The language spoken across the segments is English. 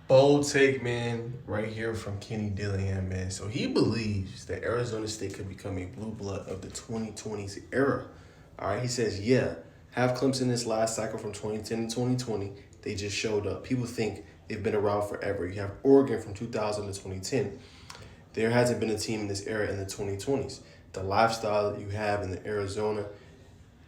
Bold take, man, right here from Kenny Dillingham, man. So he believes that Arizona State could become a blue blood of the 2020s era. All right, he says, yeah, have Clemson this last cycle from 2010 to 2020. They just showed up. People think they've been around forever. You have Oregon from 2000 to 2010. There hasn't been a team in this era in the 2020s. The lifestyle that you have in the Arizona,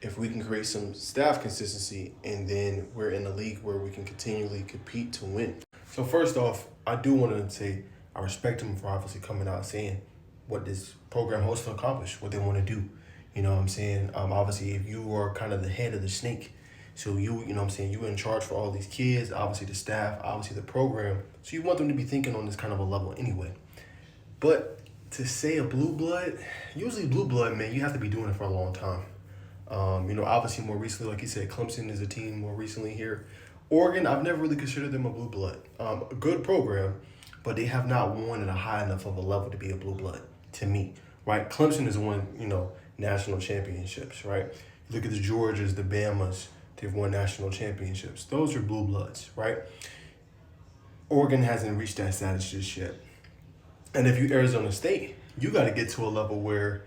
if we can create some staff consistency, and then we're in a league where we can continually compete to win. So first off, I do want to say I respect him for obviously coming out saying what this program hopes to accomplish, what they want to do. You know what I'm saying? Obviously, if you are kind of the head of the snake, so you know what I'm saying, you're in charge for all these kids, obviously the staff, obviously the program. So you want them to be thinking on this kind of a level anyway. But to say a blue blood, usually blue blood, man, you have to be doing it for a long time. Obviously more recently, like you said, Clemson is a team more recently here. Oregon, I've never really considered them a blue blood. A good program, but they have not won at a high enough of a level to be a blue blood to me, right? Clemson has won, national championships, right? You look at the Georgias, the Bamas, they've won national championships. Those are blue bloods, right? Oregon hasn't reached that status just yet. And if you Arizona State, you got to get to a level where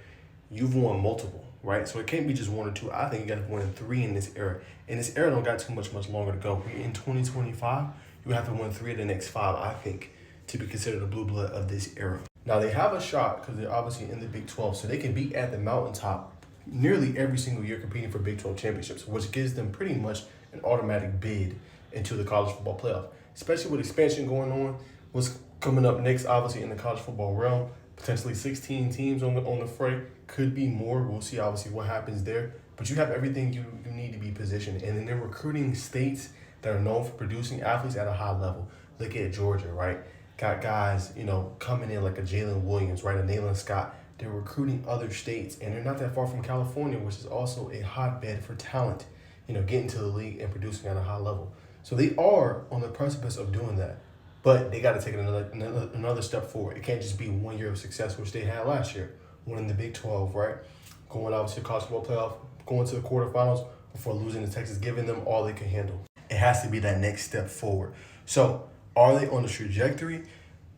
you've won multiple, right? So it can't be just one or two. I think you got to win three in this era. And this era don't got too much longer to go. In 2025, you have to win three of the next five, I think, to be considered a blue blood of this era. Now, they have a shot because they're obviously in the Big 12, so they can be at the mountaintop nearly every single year competing for Big 12 championships, which gives them pretty much an automatic bid into the college football playoff, especially with expansion going on. What's coming up next, obviously, in the college football realm, potentially 16 teams on the fray, could be more. We'll see, obviously, what happens there. But you have everything you need to be positioned. And then they're recruiting states that are known for producing athletes at a high level. Look at Georgia, right? Got guys, coming in like a Jalen Williams, right? A Nayland Scott. They're recruiting other states, and they're not that far from California, which is also a hotbed for talent, getting to the league and producing at a high level. So they are on the precipice of doing that. But they got to take it another step forward. It can't just be 1 year of success, which they had last year, winning the Big 12, right? Going out to the college football playoff, going to the quarterfinals before losing to Texas, giving them all they can handle. It has to be that next step forward. So, are they on the trajectory?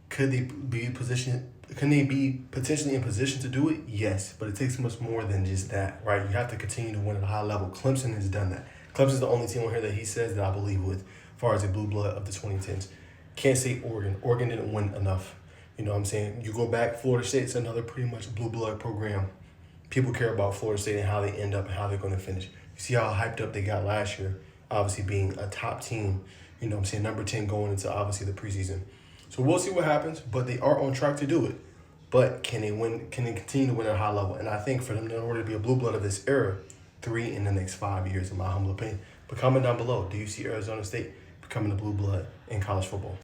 Could they be positioned? Can they be potentially in position to do it? Yes, but it takes much more than just that, right? You have to continue to win at a high level. Clemson has done that. Clemson's the only team on here that he says that I believe with, as far as a blue blood of the 2010s. Can't say Oregon. Oregon didn't win enough. You know what I'm saying? You go back, Florida State's another pretty much blue blood program. People care about Florida State and how they end up and how they're going to finish. You see how hyped up they got last year, obviously being a top team, number 10 going into obviously the preseason. So we'll see what happens, but they are on track to do it. But can they win? Can they continue to win at a high level? And I think for them, in order to be a blue blood of this era, 3 in the next 5 years, in my humble opinion. But comment down below, do you see Arizona State becoming a blue blood in college football?